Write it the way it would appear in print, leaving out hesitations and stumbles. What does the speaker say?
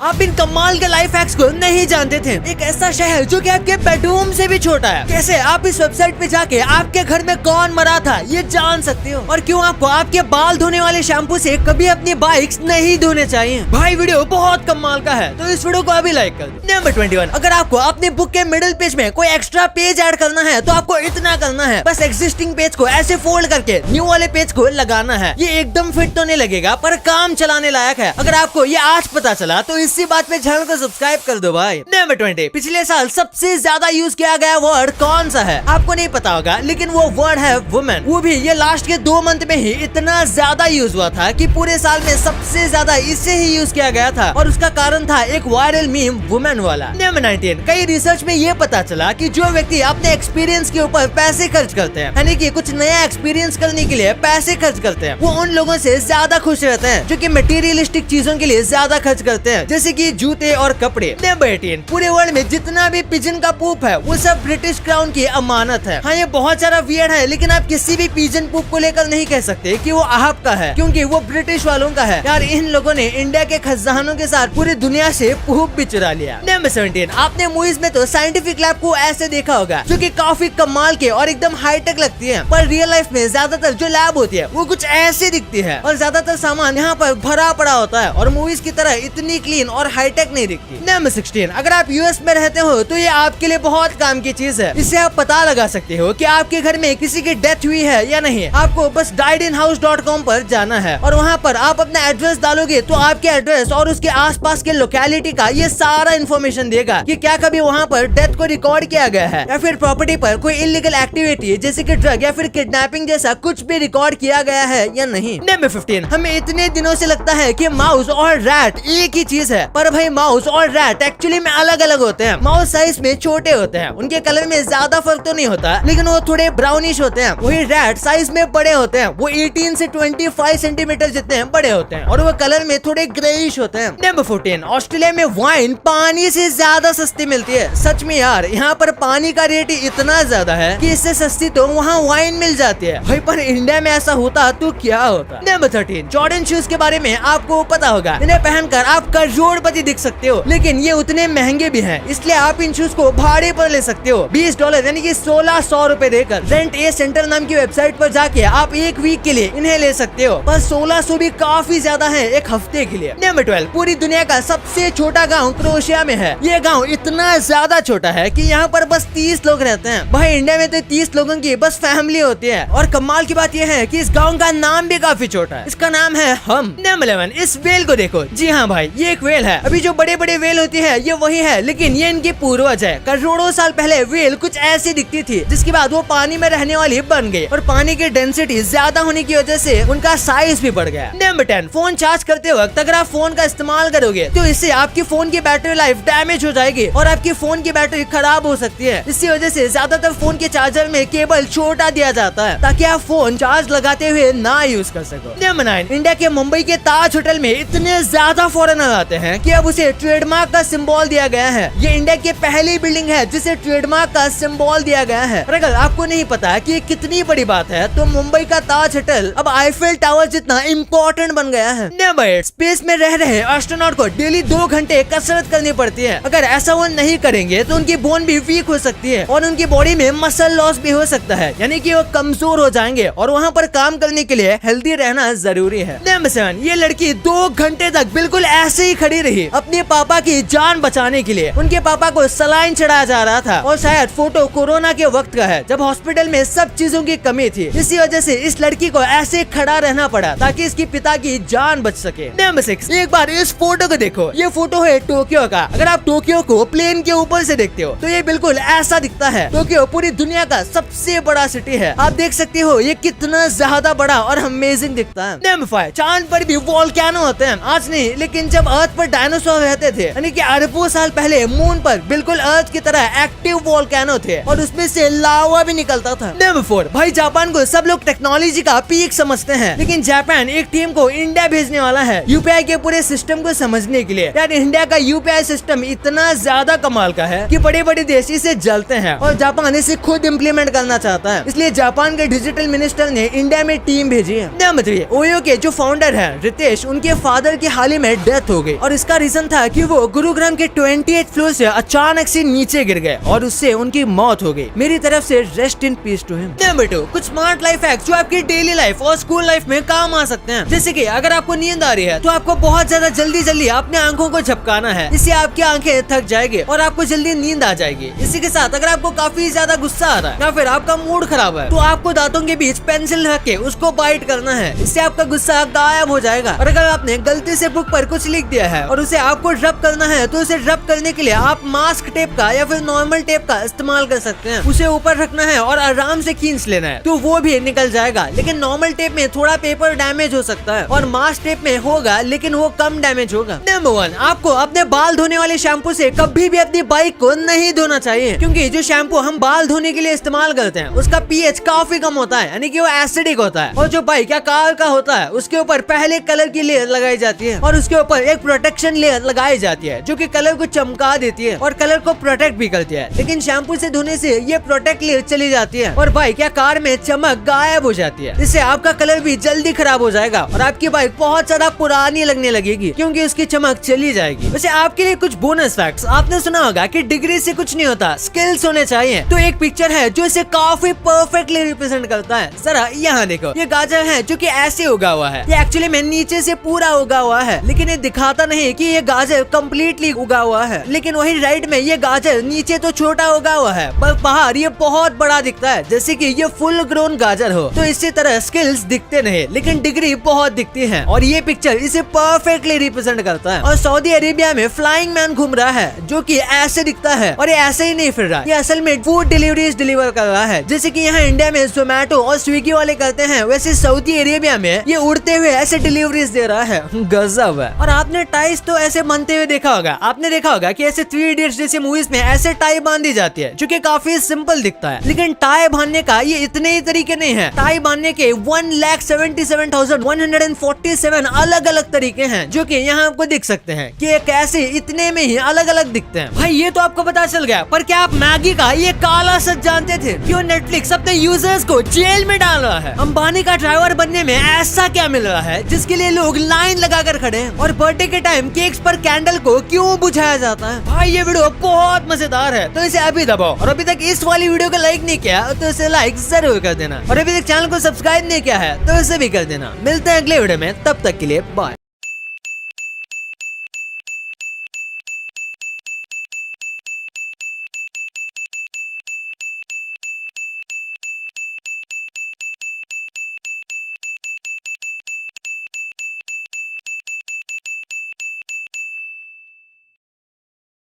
आप इन कमाल के लाइफ हैक्स को नहीं जानते थे। एक ऐसा शहर जो कि आपके बेडरूम से भी छोटा है। कैसे आप इस वेबसाइट पे जाके आपके घर में कौन मरा था ये जान सकते हो। और क्यों आपको आपके बाल धोने वाले शैम्पू से कभी अपनी बाइक्स नहीं धोने चाहिए। भाई वीडियो बहुत कमाल का है, तो इस वीडियो को अभी लाइक कर दो। नंबर 21, अगर आपको अपने बुक के मिडिल पेज में कोई एक्स्ट्रा पेज ऐड करना है तो आपको इतना करना है, बस एग्जिस्टिंग पेज को ऐसे फोल्ड करके न्यू वाले पेज को लगाना है। ये एकदम फिट तो नहीं लगेगा पर काम चलाने लायक है। अगर आपको ये आज पता चला तो इसी बात पे चैनल को सब्सक्राइब कर दो भाई। नंबर 20, पिछले साल सबसे ज्यादा यूज किया गया वर्ड कौन सा है? आपको नहीं पता होगा, लेकिन वो वर्ड है वुमेन। वो भी ये लास्ट के 2 मंथ में ही इतना ज्यादा यूज हुआ था कि पूरे साल में सबसे ज्यादा इसे ही यूज किया गया था। और उसका कारण था एक वायरल मीम वुमेन वाला। नंबर 19, कई रिसर्च में ये पता चला कि जो व्यक्ति अपने एक्सपीरियंस के ऊपर पैसे खर्च करते हैं, यानी कि कुछ नया एक्सपीरियंस करने के लिए पैसे खर्च करते हैं, वो उन लोगों से ज्यादा खुश रहते हैं जो कि मटेरियलिस्टिक चीजों के लिए ज्यादा खर्च करते हैं, जैसे कि जूते और कपड़े। नंबर 18, पूरे वर्ल्ड में जितना भी पिजन का पूप है वो सब ब्रिटिश क्राउन की अमानत है। हाँ, ये बहुत सारा वियर्ड है, लेकिन आप किसी भी पिजन पूप को लेकर नहीं कह सकते कि वो आपका है, क्योंकि वो ब्रिटिश वालों का है। यार, इन लोगों ने इंडिया के खजानों के साथ पूरी दुनिया से पूप भी चुरा लिया। नंबर 17, आपने मूवीज में तो साइंटिफिक लैब को ऐसे देखा होगा जो कि काफी कमाल के और एकदम हाईटेक लगती है, पर रियल लाइफ में ज्यादातर जो लैब होती है वो कुछ ऐसे दिखती है और ज्यादातर सामान यहाँ पर भरा पड़ा होता है और मूवीज की तरह इतनी क्लीन और हाईटेक नहीं दिखती। नंबर 16, अगर आप यूएस में रहते हो तो ये आपके लिए बहुत काम की चीज है। इससे आप पता लगा सकते हो कि आपके घर में किसी की डेथ हुई है या नहीं। आपको बस diedinhouse.com पर जाना है और वहाँ पर आप अपना एड्रेस डालोगे तो आपके एड्रेस और उसके आसपास के लोकेलिटी का ये सारा इन्फॉर्मेशन देगा कि क्या कभी वहाँ पर डेथ को रिकॉर्ड किया गया है या फिर प्रॉपर्टी पर कोई इलीगल एक्टिविटी जैसे कि ड्रग या फिर किडनैपिंग जैसा कुछ भी रिकॉर्ड किया गया है या नहीं। नंबर 15, हमें इतने दिनों से लगता है कि माउस और रैट एक ही चीज है, पर भाई माउस और रैट एक्चुअली में अलग अलग होते हैं। माउस साइज में छोटे होते हैं, उनके कलर में ज्यादा फर्क तो नहीं होता, लेकिन वो थोड़े ब्राउनिश होते हैं। वही रैट साइज में बड़े होते हैं, वो 18 से 25 सेंटीमीटर जितने बड़े होते हैं और वो कलर में थोड़े ग्रेइश होते हैं। नंबर 14, ऑस्ट्रेलिया में वाइन पानी से ज्यादा सस्ती मिलती है। सच में यार, यहाँ पर पानी का रेट इतना ज्यादा है कि इससे सस्ती तो वहाँ वाइन मिल जाती है भाई, पर इंडिया में ऐसा होता तो क्या होता। नंबर 13, जॉर्डन शूज के बारे में आपको पता होगा। इन्हें पहनकर आप करोड़पति दिख सकते हो, लेकिन ये उतने महंगे भी हैं, इसलिए आप इन शूज को भाड़े पर ले सकते हो। $20 यानी कि 1600 रुपए देकर रेंट ए सेंटर नाम की वेबसाइट पर जाके आप एक वीक के लिए इन्हें ले सकते हो, पर 1600 भी काफी ज्यादा है एक हफ्ते के लिए। नंबर 12, पूरी दुनिया का सबसे छोटा गाँव क्रोएशिया में है। ये गाँव इतना ज्यादा छोटा है कि यहाँ पर बस 30 लोग रहते हैं। भाई, इंडिया में तो 30 लोगों की बस फैमिली होती है। और कमाल की बात यह है कि इस गाँव का नाम भी काफी छोटा है, इसका नाम है हम। नंबर 11, इस वेल को देखो। जी हाँ भाई, ये एक वेल है। अभी जो बड़े बड़े वेल होती है ये वही है, लेकिन ये इनकी पूर्वज है। करोड़ों साल पहले वेल कुछ ऐसी दिखती थी, जिसके बाद वो पानी में रहने वाली बन गई और पानी की डेंसिटी ज्यादा होने की वजह से उनका साइज भी बढ़ गया। नंबर 10, फोन चार्ज करते वक्त अगर आप फोन का इस्तेमाल करोगे तो इससे आपकी फोन की बैटरी लाइफ डैमेज हो जाएगी और आपकी फोन की बैटरी खराब हो सकती है। इसी वजह से ज्यादातर फोन के चार्जर में केबल छोटा दिया जाता है ताकि आप फोन चार्ज लगाते हुए ना यूज कर सको। नंबर 9, इंडिया के मुंबई के ताज होटल में इतने ज्यादा फॉरेनर आते हैं कि अब उसे ट्रेडमार्क का सिंबल दिया गया है। ये इंडिया की पहली बिल्डिंग है जिसे ट्रेडमार्क का सिंबल दिया गया है। और अगर आपको नहीं पता कि ये कितनी बड़ी बात है तो मुंबई का ताज होटल अब आईफेल टावर जितना इम्पोर्टेंट बन गया है। नंबर 8, स्पेस में रह रहे एस्ट्रोनॉट को डेली 2 घंटे कसरत करनी पड़ती है। अगर ऐसा वो नहीं करेंगे तो उनकी बोन भी वीक हो सकती है और उनकी बॉडी में मसल लॉस भी हो सकता है, यानी कि वो कमजोर हो जाएंगे और वहाँ पर काम करने के लिए हेल्दी रहना जरूरी है। नंबर 7, ये लड़की 2 घंटे तक बिल्कुल ऐसे ही खड़ी रही अपने पापा की जान बचाने के लिए। उनके पापा को सलाइन चढ़ाया जा रहा था और शायद फोटो कोरोना के वक्त का है जब हॉस्पिटल में सब चीजों की कमी थी। इसी वजह से इस लड़की को ऐसे खड़ा रहना पड़ा ताकि इसके पिता की जान बच सके। नंबर 6, एक बार इस फोटो को देखो। ये फोटो है टोक्यो का। अगर आप टोक्यो को प्लेन के ऊपर से देखते हो तो ये बिल्कुल ऐसा दिखता है। टोक्यो पूरी दुनिया का सबसे बड़ा सिटी है। आप देख सकते हो ये कितना ज्यादा बड़ा और अमेजिंग दिखता है। नंबर 5, चांद पर भी वोल्केनो होते हैं। आज नहीं, लेकिन जब अर्थ पर डायनासोर रहते थे, यानी कि अरबों साल पहले मून पर बिल्कुल अर्थ की तरह एक्टिव वोल्केनो थे और उसमें से लावा भी निकलता था। नंबर 4, भाई जापान को सब लोग टेक्नोलॉजी का पीक समझते हैं, लेकिन जापान एक टीम को इंडिया भेजने वाला है यूपीआई के पूरे सिस्टम को समझने के लिए। यार, इंडिया का यूपीआई सिस्टम इतना ज्यादा कमाल का है कि बड़े बड़े देश इसे जलते हैं और जापान इसे खुद इम्प्लीमेंट करना चाहता है। इसलिए जापान के डिजिटल मिनिस्टर ने इंडिया में टीम भेजी है। नंबर 3, ओयो के जो फाउंडर है रितेश, उनके फादर की हाल ही में डेथ हो गई और और इसका रीजन था कि वो गुरुग्राम के 28 फ्लोर से अचानक से नीचे गिर गए और उससे उनकी मौत हो गई। मेरी तरफ से rest in peace to him. Number 2, कुछ स्मार्ट लाइफ हैक्स जो आपकी डेली लाइफ और स्कूल लाइफ में काम आ सकते हैं। जैसे कि अगर आपको नींद आ रही है तो आपको बहुत ज्यादा जल्दी अपने आंखों को झपकाना है, इससे आपकी आंखें थक जाएगी और आपको जल्दी नींद आ जाएगी। इसी के साथ अगर आपको काफी ज्यादा गुस्सा आ रहा है या फिर आपका मूड खराब है तो आपको दांतों के बीच पेंसिल रख के उसको बाइट करना है, इससे आपका गुस्सा गायब हो जाएगा। और अगर आपने गलती से बुक पर कुछ लिख दिया है और उसे आपको रब करना है तो उसे रब करने के लिए आप मास्क टेप का या फिर नॉर्मल टेप का इस्तेमाल कर सकते हैं। उसे ऊपर रखना है और आराम से खींच लेना है तो वो भी निकल जाएगा। लेकिन नॉर्मल टेप में थोड़ा पेपर डैमेज हो सकता है और मास्क टेप में होगा लेकिन वो कम डैमेज होगा। नंबर 1, आपको अपने बाल धोने वाले शैम्पू से कभी भी अपनी बाइक को नहीं धोना चाहिए, क्योंकि जो शैम्पू हम बाल धोने के लिए इस्तेमाल करते हैं उसका पीएच काफी कम होता है, यानी कि वो एसिडिक होता है। और जो बाइक या कार का होता है उसके ऊपर पहले कलर की लेयर लगाई जाती है और उसके ऊपर एक प्रोटेक्शन लेयर लगाई जाती है जो कि कलर को चमका देती है और कलर को प्रोटेक्ट भी करती है। लेकिन शैम्पू से धोने से ये प्रोटेक्ट लेयर चली जाती है और बाइक या कार में चमक गायब हो जाती है। इससे आपका कलर भी जल्दी खराब हो जाएगा और आपकी बाइक बहुत ज्यादा पुरानी लगने लगेगी क्योंकि उसकी चमक चली जाएगी। वैसे आपके लिए कुछ बोनस फैक्ट्स। आपने सुना होगा कि डिग्री से कुछ नहीं होता, स्किल्स होने चाहिए। तो एक पिक्चर है जो इसे काफी परफेक्टली रिप्रेजेंट करता है। जरा यहाँ देखो, ये गाजर है जो कि ऐसे उगा हुआ है। ये एक्चुअली में नीचे से पूरा उगा हुआ है लेकिन ये दिखाता नहीं कि ये गाजर कम्प्लीटली उगा हुआ है। लेकिन वही राइट में ये गाजर नीचे तो छोटा उगा हुआ है पर बाहर ये बहुत बड़ा दिखता है, जैसे कि ये फुल ग्रोन गाजर हो। तो इसी तरह स्किल्स दिखते नहीं लेकिन डिग्री बहुत दिखती है और ये पिक्चर इसे परफेक्टली रिप्रेजेंट करता है। और सऊदी अरेबिया में फ्लाइंग मैन घूम रहा है जो कि ऐसे दिखता है और ये ऐसे ही नहीं फिर रहा, ये असल में फूड डिलीवरीज डिलीवर कर रहा है। जैसे कि यहाँ इंडिया में जोमेटो और स्विगी वाले करते हैं, वैसे सऊदी अरेबिया में ये उड़ते हुए ऐसे डिलीवरीज दे रहा है। गजब है। और आपने टाइज तो ऐसे बनते हुए देखा होगा। आपने देखा होगा कि ऐसे 3 इडियट्स जैसे मूवीज में ऐसे टाई बांधी जाती है जो कि काफी सिंपल दिखता है। लेकिन टाई बांधने का ये इतने ही तरीके नहीं है। टाई बांधने के 1,77,147 अलग अलग तरीके हैं जो कि यहाँ आपको दिख सकते हैं कि कैसे इतने में ही अलग अलग दिखते हैं। भाई ये तो आपको पता चल गया, पर क्या आप मैगी का ये काला सच जानते थे? क्यों नेटफ्लिक्स अपने यूजर्स को जेल में डाल रहा है? अंबानी का ड्राइवर बनने में ऐसा क्या मिल रहा है जिसके लिए लोग लाइन लगाकर खड़े हैं? और बर्थडे के टाइम केक्स पर कैंडल को क्यों बुझाया जाता है? भाई ये वीडियो बहुत मजेदार है तो इसे अभी दबाओ। और अभी तक इस वाली वीडियो को लाइक नहीं किया तो इसे लाइक जरूर कर देना। और अभी तक चैनल को सब्सक्राइब नहीं किया है तो इसे भी कर देना। मिलते हैं अगले वीडियो में, तब तक के लिए बाय।